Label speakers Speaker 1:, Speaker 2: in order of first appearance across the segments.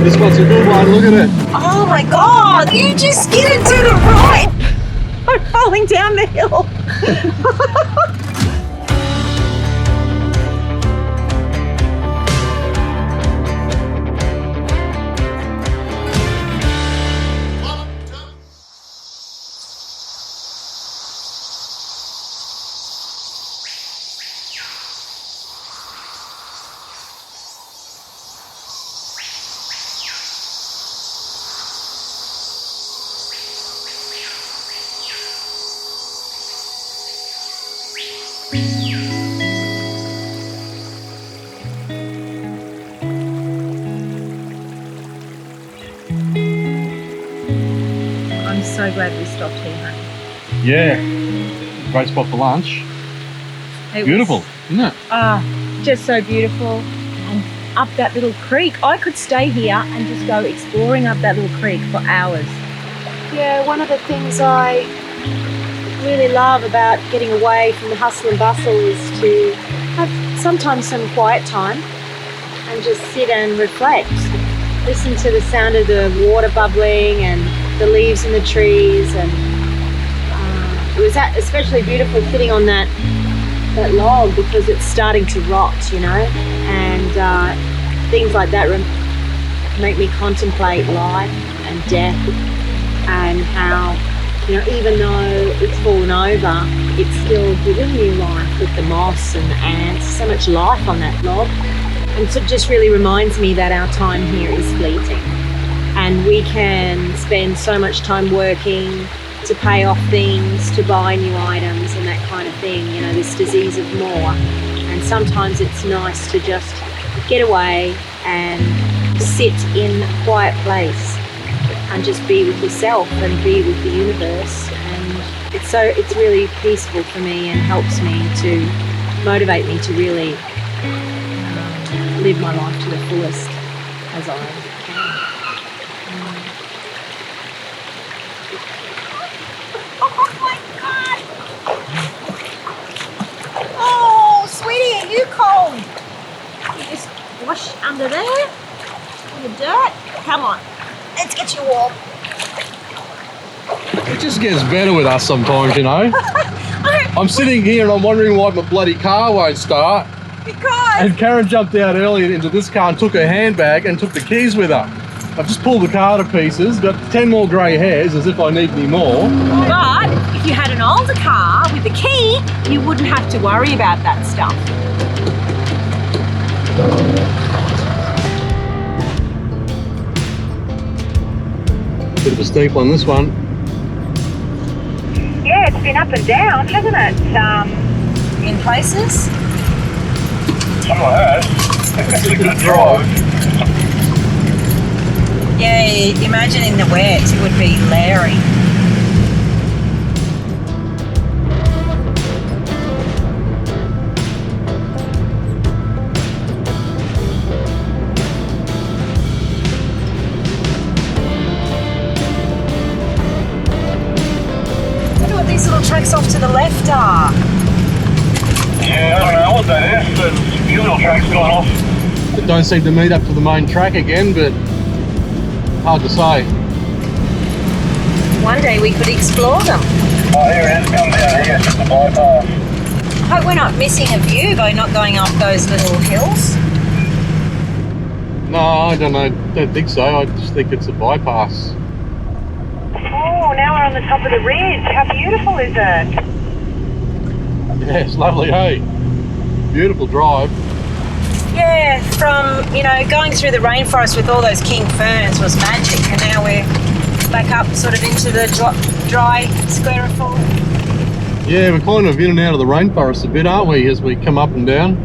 Speaker 1: This one's a good one, look at it.
Speaker 2: Oh my God, you just skidded to the right. I'm falling down the hill. I'm so glad we stopped here, honey.
Speaker 1: Yeah, great spot for lunch. Beautiful, isn't it?
Speaker 2: Just so beautiful. And up that little creek, I could stay here and just go exploring up that little creek for hours. Yeah, one of the things I really love about getting away from the hustle and bustle is to have sometimes some quiet time and just sit and reflect. Listen to the sound of the water bubbling and the leaves in the trees, and it was especially beautiful sitting on that log because it's starting to rot, you know, and things like that make me contemplate life and death and how, you know, even though it's fallen over, it's still given new life with the moss and the ants, so much life on that log. And so it just really reminds me that our time here is fleeting. And we can spend so much time working to pay off things, to buy new items and that kind of thing, you know, this disease of more. And sometimes it's nice to just get away and sit in a quiet place and just be with yourself and be with the universe. And it's really peaceful for me and helps me to motivate me to really live my life to the fullest as I can. Oh my God! Oh, sweetie, are you cold? You just wash under there in the dirt. Come on, let's get you warm.
Speaker 1: It just gets better with us sometimes, you know. I'm sitting here and I'm wondering why my bloody car won't start.
Speaker 2: Because?
Speaker 1: And Karen jumped out earlier into this car and took her handbag and took the keys with her. I've just pulled the car to pieces, got 10 more grey hairs as if I need any more.
Speaker 2: But if you had an older car with the key, you wouldn't have to worry about that stuff.
Speaker 1: Bit of a steep one, this one.
Speaker 2: Yeah, it's been up and down, hasn't it? In places.
Speaker 3: Some of that. It's a good drive.
Speaker 2: Yeah, imagine in the wet, it would be Larry. Wonder what these little tracks off to the left are.
Speaker 3: Yeah, I don't know what that is, but a few little tracks going off.
Speaker 1: It don't seem to meet up to the main track again, but hard to say.
Speaker 2: One day we could explore them.
Speaker 3: Oh, here it is, come down here, it's the bypass.
Speaker 2: Hope we're not missing a view by not going up those little hills.
Speaker 1: No, I don't know. Don't think so. I just think it's a bypass.
Speaker 2: Oh, now we're on the top of the ridge. How beautiful is it?
Speaker 1: Yeah, it's lovely, hey? Beautiful drive.
Speaker 2: Yeah, from, you know, going through the rainforest with all those king ferns was magic, and now we're back up sort of into the dry sclerophyll.
Speaker 1: Yeah, we're kind of in and out of the rainforest a bit, aren't we, as we come up and down?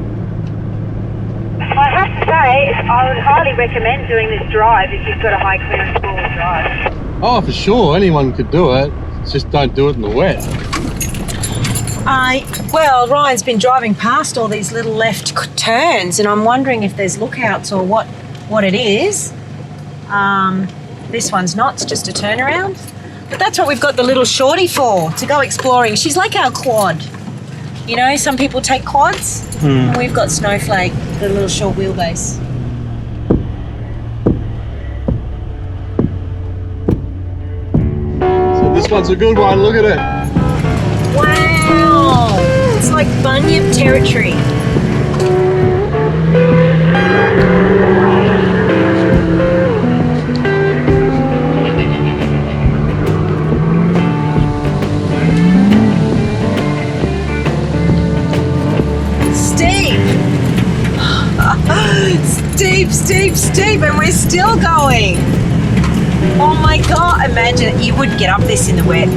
Speaker 2: I have to say, I would highly recommend doing this drive if you've got a high clearance four-wheel drive.
Speaker 1: Oh, for sure, anyone could do it. It's just don't do it in the wet.
Speaker 2: Well, Ryan's been driving past all these little left turns, and I'm wondering if there's lookouts or what it is. This one's not, it's just a turnaround. But that's what we've got the little shorty for, to go exploring. She's like our quad. You know, some people take quads, and we've got Snowflake, the little short wheelbase.
Speaker 1: one's a good one. Look at it.
Speaker 2: Wow! It's like Bunyip territory. Steep, and we're still going. Oh my God, imagine you would get up this in the wet.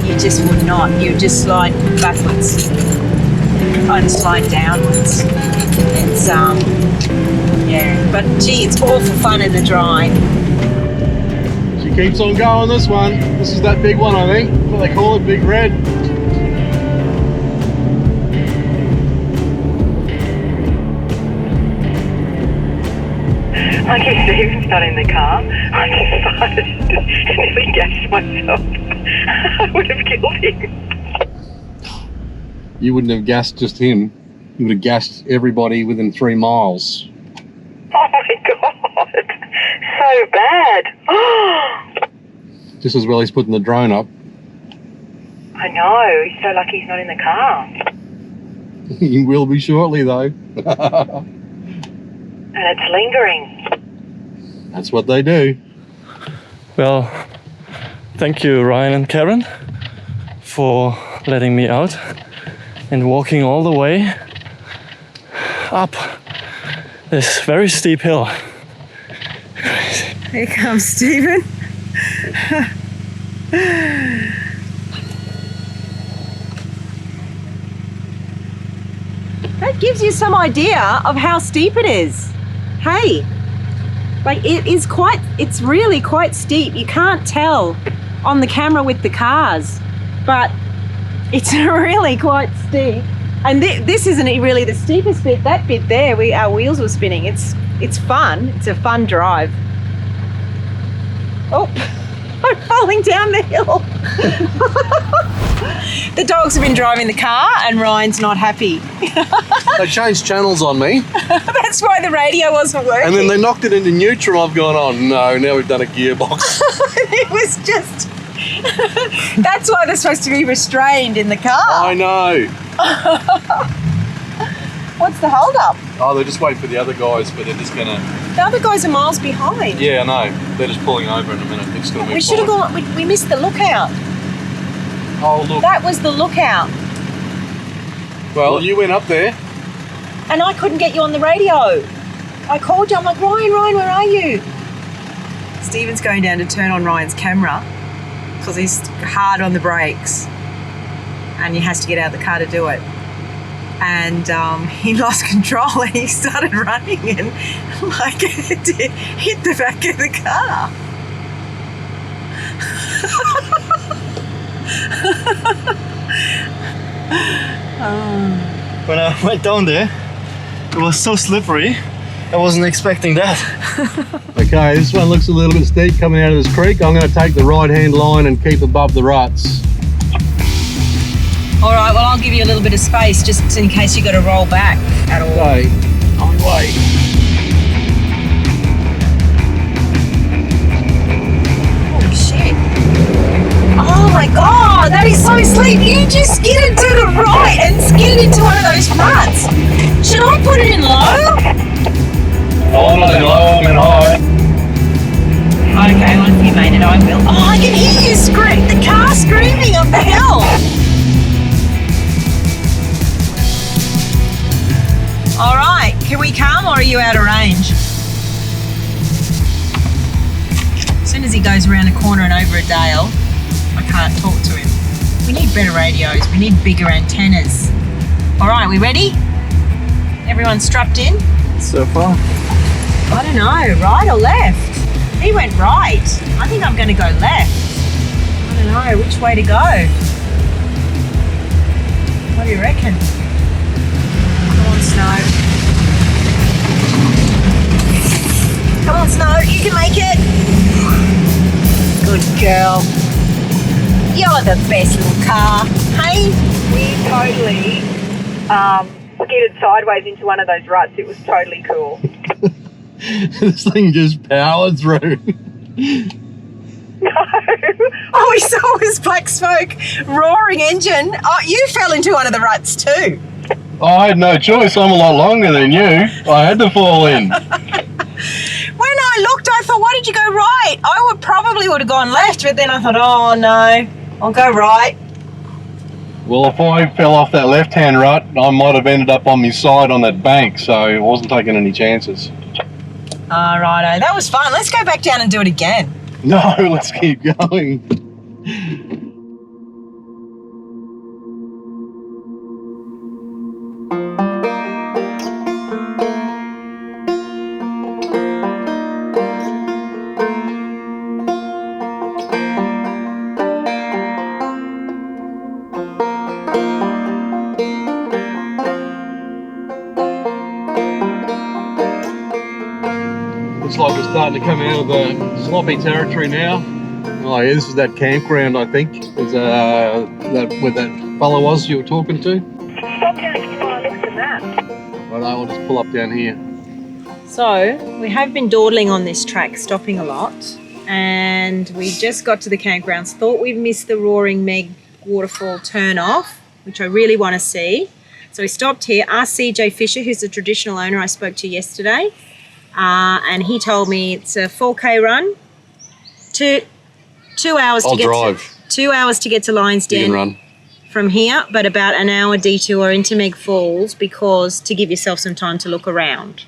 Speaker 2: You just would not. You would just slide backwards and slide downwards. It's, yeah, but gee, it's all for fun in the dry.
Speaker 1: She keeps on going, this one. This is that big one, I think. What they call it, Big Red.
Speaker 4: Okay, Stephen's not in the car. I decided to nearly gas myself. I would have killed him.
Speaker 1: You wouldn't have gassed just him. You would have gassed everybody within 3 miles.
Speaker 4: Oh my God. So bad.
Speaker 1: Just as well he's putting the drone up.
Speaker 4: I know. He's so lucky he's not in the car.
Speaker 1: He will be shortly, though.
Speaker 4: And it's lingering.
Speaker 1: That's what they do.
Speaker 5: Well, thank you, Ryan and Karen, for letting me out and walking all the way up this very steep hill.
Speaker 2: Here comes Stephen. That gives you some idea of how steep it is. Hey, like it's really quite steep. You can't tell on the camera with the cars, but it's really quite steep. And this isn't really the steepest bit. That bit there, our wheels were spinning. It's fun. It's a fun drive. Oh, I'm falling down the hill. The dogs have been driving the car and Ryan's not happy.
Speaker 1: They changed channels on me.
Speaker 2: That's why the radio wasn't working.
Speaker 1: And then they knocked it into neutral. I've gone, oh no, now we've done a gearbox.
Speaker 2: It was just... That's why they're supposed to be restrained in the car.
Speaker 1: I know.
Speaker 2: What's the hold up?
Speaker 1: Oh, they're just waiting for the other guys, but they're just gonna...
Speaker 2: The other guys are miles behind.
Speaker 1: Yeah, I know. They're just pulling over in a minute. They're just gonna move
Speaker 2: We should have
Speaker 1: forward.
Speaker 2: gone... We missed the lookout.
Speaker 1: Oh, look.
Speaker 2: That was the lookout.
Speaker 1: Well, you went up there.
Speaker 2: And I couldn't get you on the radio. I called you. I'm like, Ryan, where are you? Stephen's going down to turn on Ryan's camera because he's hard on the brakes and he has to get out of the car to do it. And he lost control and he started running and like hit the back of the car.
Speaker 5: When I went down there, it was so slippery. I wasn't expecting that.
Speaker 1: Okay, this one looks a little bit steep coming out of this creek. I'm going to take the right-hand line and keep above the ruts.
Speaker 2: All right, well, I'll give you a little bit of space just in case you got to roll back at all.
Speaker 1: Okay, on the way.
Speaker 2: Oh, shit. Oh, my God, that is so steep. You just skidded to the right and skidded into one of those ruts. Should I put it in low?
Speaker 3: I'm not in low, I'm in high.
Speaker 2: Okay, well, if you made it, I will. Oh, I can hear you the car screaming up the hill. All right, can we come or are you out of range? As soon as he goes around a corner and over a dale, I can't talk to him. We need better radios. We need bigger antennas. All right, we ready? Everyone strapped in?
Speaker 5: So far.
Speaker 2: I don't know, right or left? He went right. I think I'm going to go left. I don't know, which way to go? What do you reckon? Come on, Snow. Come on, Snow, you can make it. Good girl. You're the best little car, hey?
Speaker 4: We totally skidded sideways into one of those ruts. It was totally cool.
Speaker 1: This thing just powered through.
Speaker 4: No.
Speaker 2: All we saw was black smoke, roaring engine. Oh, you fell into one of the ruts too.
Speaker 1: I had no choice. I'm a lot longer than you. I had to fall in.
Speaker 2: When I looked, I thought, why did you go right? I would have gone left, but then I thought, oh no, I'll go right.
Speaker 1: Well, if I fell off that left-hand rut, I might have ended up on my side on that bank, so I wasn't taking any chances.
Speaker 2: All righto, that was fun. Let's go back down and do it again.
Speaker 1: No, let's keep going. Looks like we're starting to come out of the sloppy territory now. Oh yeah, this is that campground, I think. Is where that fellow was you were talking to?
Speaker 4: Stop down and far next to that.
Speaker 1: Well, I'll just pull up down here.
Speaker 2: So we have been dawdling on this track, stopping a lot, and we just got to the campgrounds. Thought we'd missed the Roaring Meg waterfall turn off, which I really want to see. So we stopped here, asked CJ Fisher, who's the traditional owner I spoke to yesterday, and he told me it's a 4K run, 2 hours to
Speaker 1: I'll
Speaker 2: get
Speaker 1: drive.
Speaker 2: 2 hours to get to Lions
Speaker 1: You
Speaker 2: Den
Speaker 1: can run.
Speaker 2: from here, but about an hour detour into Meg Falls because to give yourself some time to look around.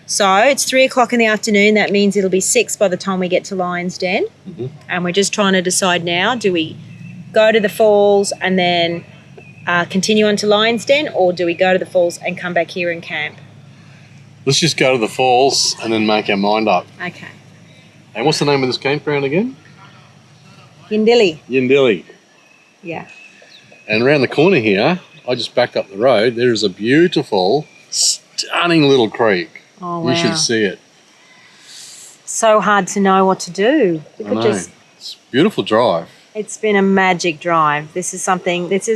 Speaker 2: So it's 3 o'clock in the afternoon. That means it'll be 6 by the time we get to Lions Den. And we're just trying to decide now, do we go to the falls and then continue on to Lions Den, or do we go to the falls and come back here and camp?
Speaker 1: Let's just go to the falls and then make our mind up.
Speaker 2: Okay.
Speaker 1: And what's the name of this campground again?
Speaker 2: Yindili.
Speaker 1: Yindili.
Speaker 2: Yeah.
Speaker 1: And around the corner here, I just backed up the road. There is a beautiful, stunning little creek.
Speaker 2: Oh, wow.
Speaker 1: You should see it.
Speaker 2: So hard to know what to do. We
Speaker 1: I
Speaker 2: could
Speaker 1: know.
Speaker 2: just...
Speaker 1: It's a beautiful drive.
Speaker 2: It's been a magic drive. This is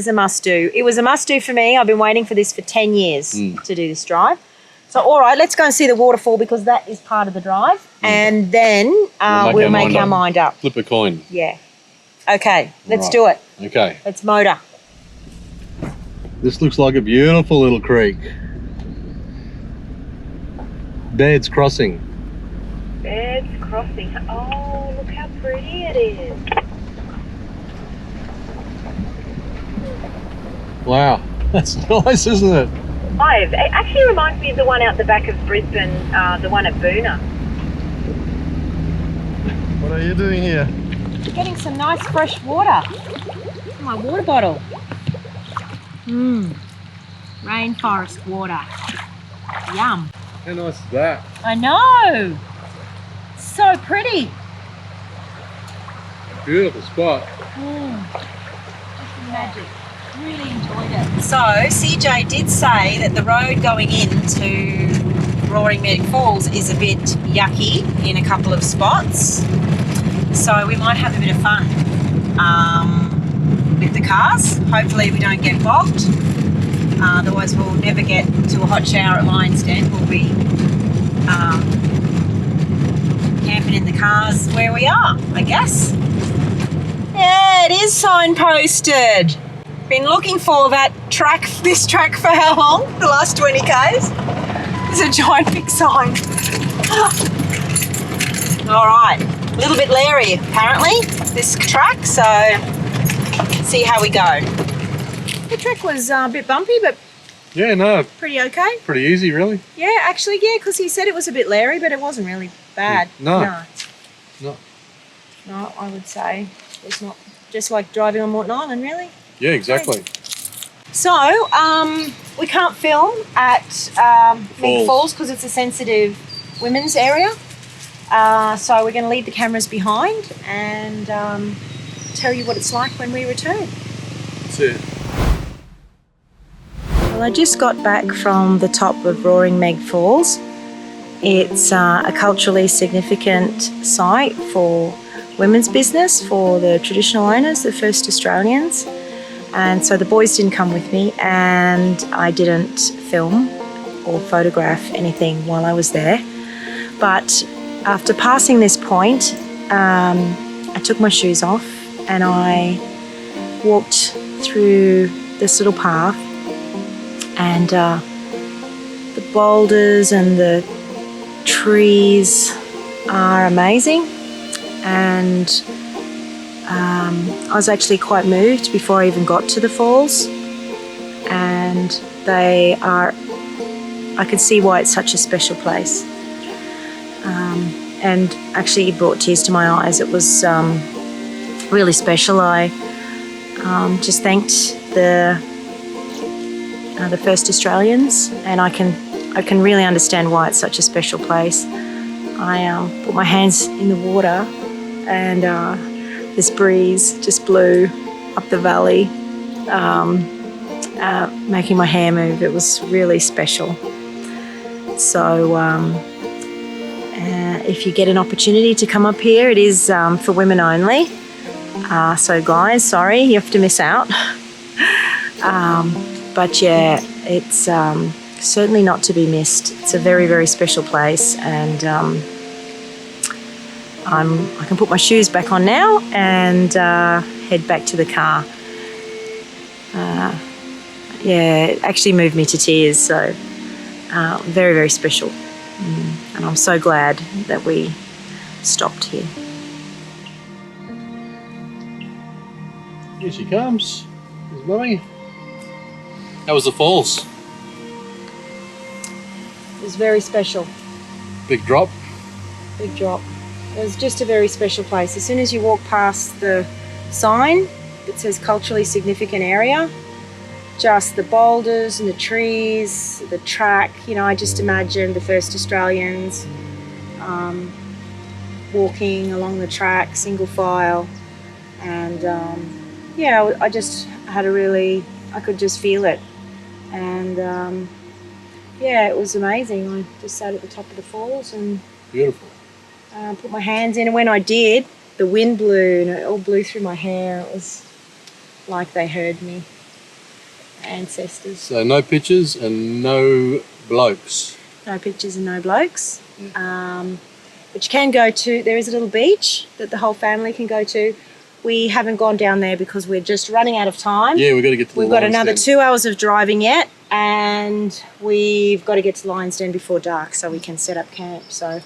Speaker 2: a must do. It was a must do for me. I've been waiting for this for 10 years to do this drive. So, all right, let's go and see the waterfall because that is part of the drive. And then we'll make our mind up.
Speaker 1: Flip a coin.
Speaker 2: Yeah. Okay, let's
Speaker 1: Right.
Speaker 2: do it.
Speaker 1: Okay.
Speaker 2: Let's motor.
Speaker 1: This looks like a beautiful little creek. Dad's Crossing.
Speaker 4: Beds crossing. Oh, look how pretty it is.
Speaker 1: Wow, that's nice, isn't it?
Speaker 4: It actually reminds me of the one out the back of Brisbane, the one at Boona.
Speaker 1: What are you doing here?
Speaker 2: Getting some nice fresh water. My water bottle. Rainforest water. Yum.
Speaker 1: How nice is that?
Speaker 2: I know. So pretty.
Speaker 1: Beautiful spot.
Speaker 2: Magic. Really enjoyed it. So CJ did say that the road going into Roaring Meg Falls is a bit yucky in a couple of spots. So we might have a bit of fun with the cars. Hopefully we don't get bogged. Otherwise we'll never get to a hot shower at Lions Den. We'll be camping in the cars where we are, I guess. Yeah, it is signposted. Been looking for this track for how long? The last 20 Ks? There's a giant big sign. All right, a little bit leery apparently, this track, so see how we go. The track was a bit bumpy, but
Speaker 1: Yeah, no,
Speaker 2: pretty okay.
Speaker 1: pretty easy, really.
Speaker 2: Yeah, actually, yeah, because he said it was a bit leery, but it wasn't really bad.
Speaker 1: No.
Speaker 2: No, I would say it's not just like driving on Morton Island, really.
Speaker 1: Yeah, exactly.
Speaker 2: So, we can't film at Meg Falls because it's a sensitive women's area. So we're going to leave the cameras behind and tell you what it's like when we return.
Speaker 1: That's it.
Speaker 2: Well, I just got back from the top of Roaring Meg Falls. It's a culturally significant site for women's business, for the traditional owners, the first Australians. And so the boys didn't come with me and I didn't film or photograph anything while I was there. But after passing this point, I took my shoes off and I walked through this little path, and the boulders and the trees are amazing, and I was actually quite moved before I even got to the falls, and I can see why it's such a special place. And actually it brought tears to my eyes. It was really special. I just thanked the First Australians, and I can really understand why it's such a special place. I put my hands in the water, and this breeze just blew up the valley, making my hair move. It was really special. So if you get an opportunity to come up here, it is for women only. So guys, sorry, you have to miss out. But yeah, it's certainly not to be missed. It's a very, very special place, and I can put my shoes back on now and head back to the car. Yeah, it actually moved me to tears, so very, very special. And I'm so glad that we stopped here.
Speaker 1: Here she comes. There's Mummy. How was the falls?
Speaker 2: It was very special.
Speaker 1: Big drop.
Speaker 2: Big drop. It was just a very special place. As soon as you walk past the sign that says culturally significant area, just the boulders and the trees, the track, you know, I just imagined the First Australians walking along the track, single file, and yeah, I just had I could just feel it, and yeah, it was amazing. I just sat at the top of the falls and
Speaker 1: Beautiful.
Speaker 2: put my hands in, and when I did, the wind blew and it all blew through my hair. It was like they heard me. Ancestors.
Speaker 1: So no pictures and no blokes.
Speaker 2: No pictures and no blokes. But you can go to, there is a little beach that the whole family can go to. We haven't gone down there because we're just running out of time.
Speaker 1: Yeah, we've got to get to the
Speaker 2: We've got
Speaker 1: Lions
Speaker 2: another
Speaker 1: Den.
Speaker 2: 2 hours of driving yet, and we've got to get to Lions Den before dark so we can set up camp. So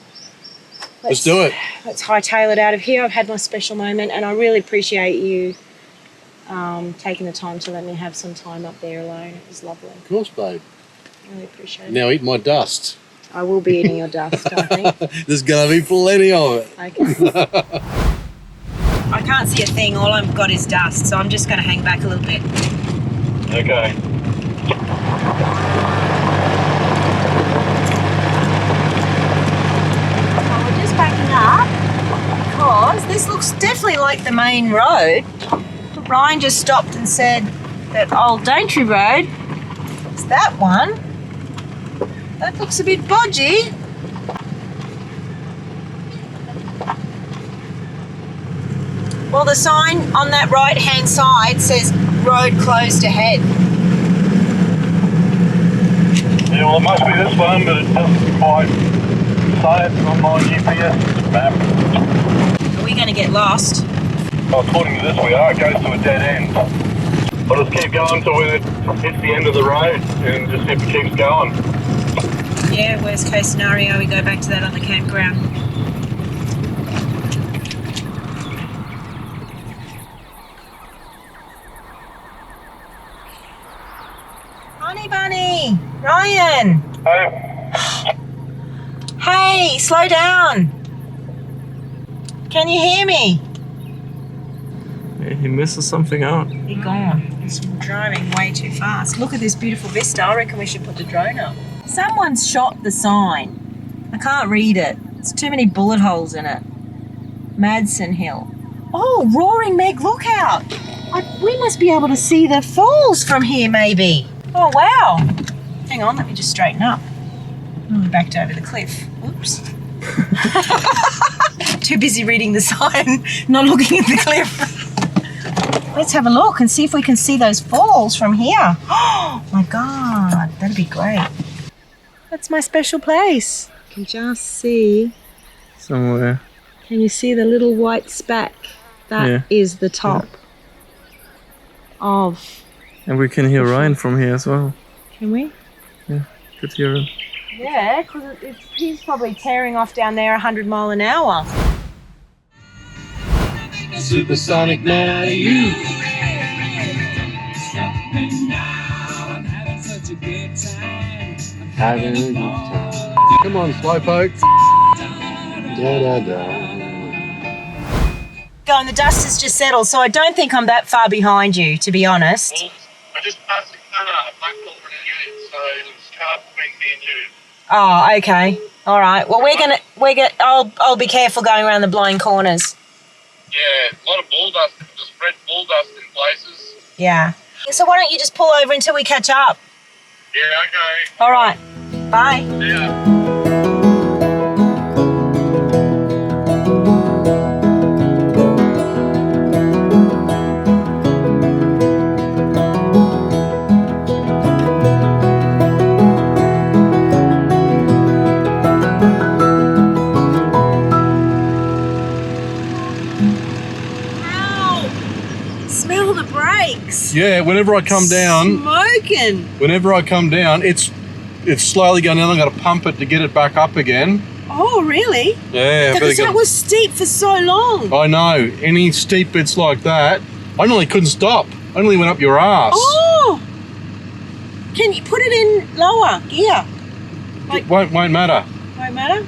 Speaker 1: Let's do it.
Speaker 2: Let's hightail it out of here. I've had my special moment, and I really appreciate you taking the time to let me have some time up there alone. It was lovely.
Speaker 1: Of course, babe.
Speaker 2: I really appreciate it.
Speaker 1: Now eat my dust.
Speaker 2: I will be eating your dust, I think.
Speaker 1: There's going to be plenty of it.
Speaker 2: Okay. I can't see a thing. All I've got is dust, so I'm just going to hang back a little bit.
Speaker 3: Okay.
Speaker 2: Well, we're just backing up because this looks definitely like the main road. Ryan just stopped and said that old Daintree Road is that one. That looks a bit bodgy. Well, the sign on that right-hand side says road closed ahead.
Speaker 3: Yeah, well, it must be this one, but it doesn't quite say it on my GPS map.
Speaker 2: Are we going to get lost?
Speaker 3: Well, according to this, we are. It goes to a dead end. I'll just keep going till it hits the end of the road and just see if it keeps going.
Speaker 2: Yeah, worst case scenario, we go back to that other campground. Honey bunny! Ryan!
Speaker 3: Hey,
Speaker 2: Hey, slow down! Can you hear me?
Speaker 5: He misses something out.
Speaker 2: You're gone. He's driving way too fast. Look at this beautiful vista. I reckon we should put the drone up. Someone's shot the sign. I can't read it. There's too many bullet holes in it. Madsen Hill. Oh, Roaring Meg Lookout. We must be able to see the falls from here, maybe. Oh, wow. Hang on, let me just straighten up. Oh, we backed over the cliff. Oops. Too busy reading the sign, not looking at the cliff. Let's have a look and see if we can see those falls from here. Oh my God, that'd be great. That's my special place. You can just see.
Speaker 5: Somewhere.
Speaker 2: Can you see the little white speck That is the top of...
Speaker 5: And we can hear Ryan from here as well.
Speaker 2: Can we?
Speaker 5: Could hear him.
Speaker 2: Yeah, because he's probably tearing off down there 100 mile an hour.
Speaker 1: Supersonic now, you. Having a good time. Come on, Slowpoke. Da da da.
Speaker 2: Go, and the dust has just settled, so I don't think I'm that far behind you, to be honest.
Speaker 3: I just passed the car, Blackpool Renegade, so it's car between me and you.
Speaker 2: Oh, okay. All right. Well, I'll be careful going around the blind corners.
Speaker 3: Yeah, a lot of bull dust, just red bull dust in places.
Speaker 2: Yeah. So why don't you just pull over until we catch up?
Speaker 3: Yeah, okay.
Speaker 2: All right. Bye.
Speaker 3: Yeah.
Speaker 2: Smell the brakes.
Speaker 1: Yeah, whenever I come down,
Speaker 2: Smoking.
Speaker 1: it's slowly going down. I've got to pump it to get it back up again.
Speaker 2: Oh, really?
Speaker 1: Yeah,
Speaker 2: Because that was steep for so long.
Speaker 1: I know. Any steep bits like that, I nearly couldn't stop. I nearly went up your ass.
Speaker 2: Oh! Can you put it in lower gear?
Speaker 1: It won't matter.
Speaker 2: Won't matter?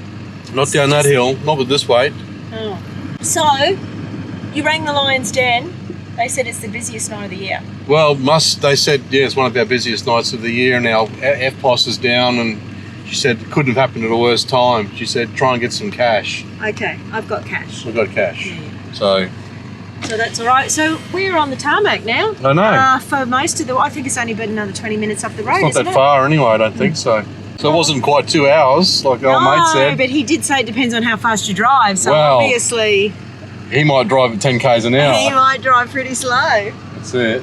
Speaker 1: Not down that hill. Not with this weight.
Speaker 2: Oh. So, you rang the Lion's Den. They said it's the busiest night of the year.
Speaker 1: Well, they said, yeah, it's one of our busiest nights of the year, and our FPOS is down, and she said it couldn't have happened at a worse time. She said, try and get some cash.
Speaker 2: Okay, I've got cash.
Speaker 1: We've got cash.
Speaker 2: Yeah.
Speaker 1: So
Speaker 2: that's all right. So we're on the tarmac now.
Speaker 1: I know.
Speaker 2: For most of I think it's only been another 20 minutes up the road,
Speaker 1: It's not that far anyway, I don't think so. So it wasn't quite 2 hours, like old mate said.
Speaker 2: No, but he did say it depends on how fast you drive. So
Speaker 1: Well,
Speaker 2: obviously...
Speaker 1: He might drive at 10 k's an hour.
Speaker 2: He might drive pretty slow.
Speaker 1: That's it.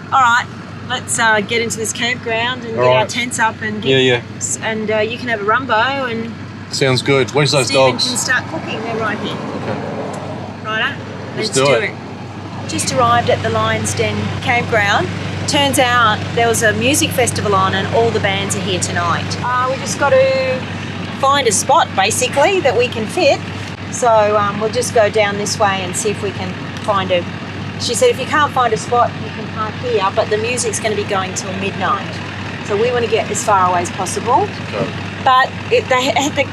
Speaker 2: All right, let's get into this campground and
Speaker 1: All
Speaker 2: get our
Speaker 1: right.
Speaker 2: tents up and
Speaker 1: Yeah.
Speaker 2: and you can have a rumbo and
Speaker 1: Sounds good. Where's those
Speaker 2: Stephen
Speaker 1: dogs?
Speaker 2: can start cooking. They're right here.
Speaker 1: Okay.
Speaker 2: Righto, let's
Speaker 1: do it.
Speaker 2: Just arrived at the Lion's Den campground. Turns out there was a music festival on and all the bands are here tonight. We just got to find a spot basically that we can fit. So we'll just go down this way and see if we can find a... She said if you can't find a spot, you can park here, but the music's going to be going till midnight. So we want to get as far away as possible.
Speaker 1: Okay.
Speaker 2: But they had the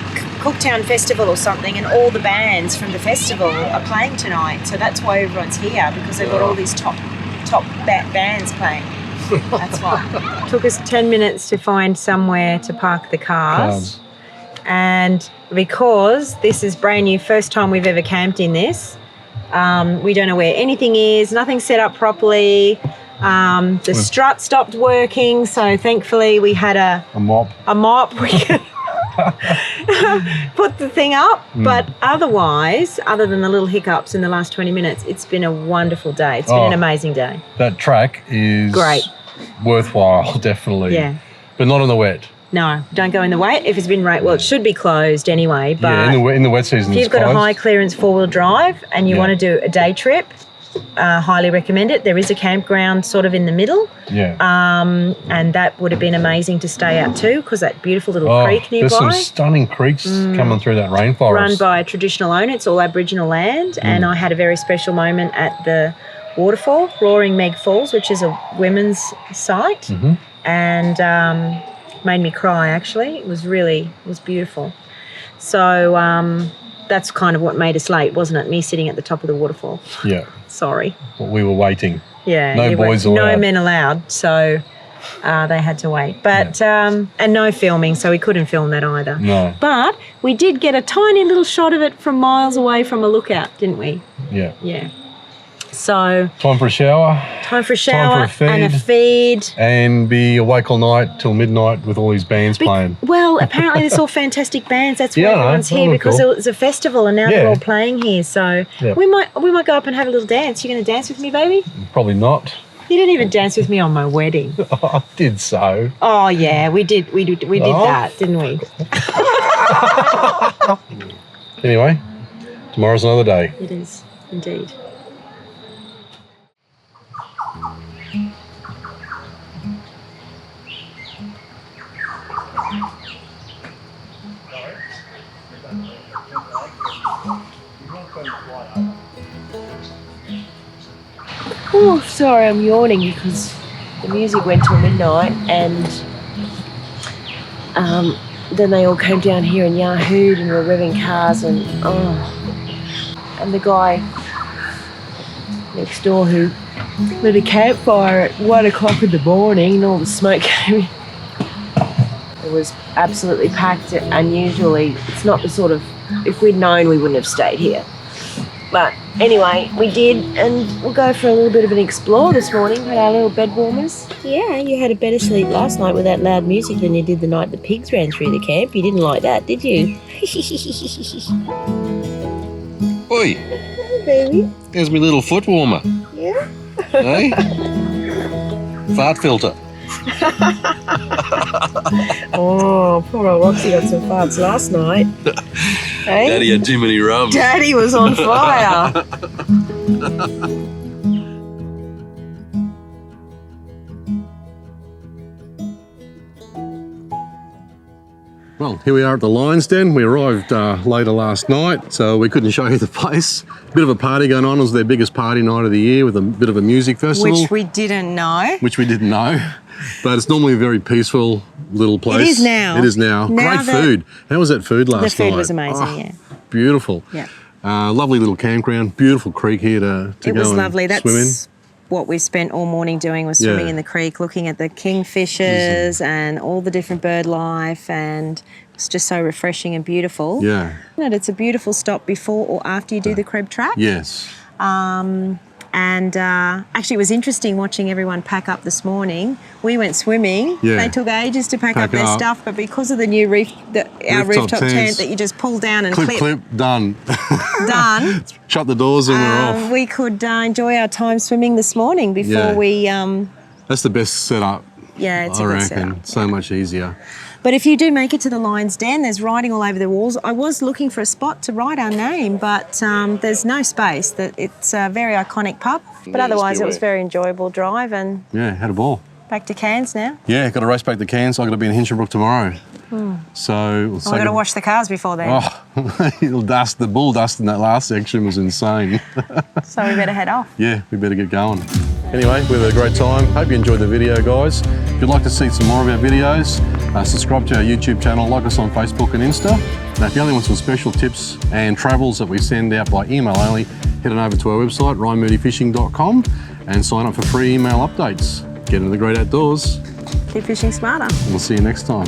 Speaker 2: Cooktown Festival or something, and all the bands from the festival are playing tonight. So that's why everyone's here, because they've got all these top bands playing. That's why. Took us 10 minutes to find somewhere to park the cars. And because this is brand new, first time we've ever camped in this, we don't know where anything is, nothing's set up properly. The strut stopped working, so thankfully we had a mop. We could put the thing up. But otherwise, other than the little hiccups in the last 20 minutes, it's been a wonderful day. It's been an amazing day.
Speaker 1: That track is
Speaker 2: great,
Speaker 1: worthwhile, definitely.
Speaker 2: Yeah.
Speaker 1: But not in the wet.
Speaker 2: No, don't go in the wet. If it's been rain, well, it should be closed anyway. But
Speaker 1: yeah, in the wet season,
Speaker 2: if you've got a high clearance 4-wheel drive and you want to do a day trip, highly recommend it. There is a campground sort of in the middle.
Speaker 1: Yeah.
Speaker 2: And that would have been amazing to stay at too, because that beautiful little creek nearby.
Speaker 1: There's some stunning creeks coming through that rainforest.
Speaker 2: Run by a traditional owner. It's all Aboriginal land. And I had a very special moment at the waterfall, Roaring Meg Falls, which is a women's site.
Speaker 1: Mm-hmm.
Speaker 2: And made me cry, actually. It was beautiful. So that's kind of what made us late, wasn't it? Me sitting at the top of the waterfall.
Speaker 1: Yeah.
Speaker 2: Sorry.
Speaker 1: Well, we were waiting.
Speaker 2: Yeah.
Speaker 1: No boys allowed.
Speaker 2: No men allowed. So they had to wait. But and no filming, so we couldn't film that either.
Speaker 1: No.
Speaker 2: But we did get a tiny little shot of it from miles away from a lookout, didn't we?
Speaker 1: Yeah.
Speaker 2: Yeah. So
Speaker 1: Time for a shower.
Speaker 2: Time for a shower
Speaker 1: and
Speaker 2: a feed.
Speaker 1: And be awake all night till midnight with all these bands playing.
Speaker 2: Well, apparently there's all fantastic bands. That's why everyone's here, because it was a festival and now they're all playing here. So we might go up and have a little dance. You going to dance with me, baby?
Speaker 1: Probably not.
Speaker 2: You didn't even dance with me on my wedding.
Speaker 1: I did so.
Speaker 2: Oh yeah, we did that, didn't we?
Speaker 1: Anyway, tomorrow's another day.
Speaker 2: It is indeed. Oh, sorry, I'm yawning because the music went till midnight and then they all came down here and yahooed and were revving cars and the guy next door who lit a campfire at 1 o'clock in the morning and all the smoke came in. It was absolutely packed and usually it's not the sort of, if we'd known we wouldn't have stayed here. But anyway, we did, and we'll go for a little bit of an explore this morning. Had our little bed warmers. Yeah, you had a better sleep last night with that loud music than you did the night the pigs ran through the camp. You didn't like that, did you?
Speaker 1: Oi,
Speaker 2: Hey, baby.
Speaker 1: there's my little foot warmer.
Speaker 2: Yeah?
Speaker 1: Hey? Fart filter.
Speaker 2: Oh, poor old Roxy got some farts last night. Hey?
Speaker 1: Daddy had too many rums.
Speaker 2: Daddy was on fire.
Speaker 1: Well, here we are at the Lion's Den. We arrived later last night, so we couldn't show you the place. Bit of a party going on. It was their biggest party night of the year with a bit of a music festival.
Speaker 6: Which we didn't know.
Speaker 1: Which we didn't know. But it's normally a very peaceful little place.
Speaker 6: It is now.
Speaker 1: It is now.
Speaker 6: Now
Speaker 1: Great food. How was that food last night?
Speaker 6: The food was amazing, yeah.
Speaker 1: Beautiful.
Speaker 6: Yeah.
Speaker 1: Lovely little campground. Beautiful creek here to
Speaker 6: It
Speaker 1: go
Speaker 6: was
Speaker 1: and
Speaker 6: lovely. That's
Speaker 1: swim in.
Speaker 6: what we spent all morning doing, was swimming
Speaker 1: Yeah.
Speaker 6: in the creek, looking at the kingfishers and all the different bird life, and it's just so refreshing and beautiful.
Speaker 1: Yeah.
Speaker 6: And it's a beautiful stop before or after you do the Krebs track.
Speaker 1: Yes.
Speaker 6: Actually, it was interesting watching everyone pack up this morning. We went swimming.
Speaker 1: Yeah.
Speaker 6: They took ages to pack up
Speaker 1: Pack
Speaker 6: their
Speaker 1: up.
Speaker 6: stuff, but because of the new our rooftop tent
Speaker 1: tents.
Speaker 6: that you just pull down and
Speaker 1: Clip, done.
Speaker 6: done,
Speaker 1: Shut the doors and we're off.
Speaker 6: we could enjoy our time swimming this morning before
Speaker 1: Yeah. That's the best setup,
Speaker 6: Yeah, it's
Speaker 1: I
Speaker 6: a good
Speaker 1: reckon.
Speaker 6: setup.
Speaker 1: So much easier.
Speaker 6: But if you do make it to the Lion's Den, there's writing all over the walls. I was looking for a spot to write our name, but there's no space. It's a very iconic pub. But otherwise, it was a very enjoyable drive, and
Speaker 1: Yeah, had a ball.
Speaker 6: back to Cairns now.
Speaker 1: Yeah, got to race back to Cairns. I've got to be in Hinchinbrook tomorrow. So we'll
Speaker 6: We've got to wash the cars before then,
Speaker 1: Oh, it'll dust. The bull dust in that last section was insane.
Speaker 6: so we better head off.
Speaker 1: Yeah, we better get going. Anyway, we had a great time. Hope you enjoyed the video, guys. If you'd like to see some more of our videos, subscribe to our YouTube channel, like us on Facebook and Insta. Now, if you only want some special tips and travels that we send out by email only, head on over to our website, ryanmoodyfishing.com, and sign up for free email updates. Get into the great outdoors.
Speaker 6: Keep fishing smarter.
Speaker 1: We'll see you next time.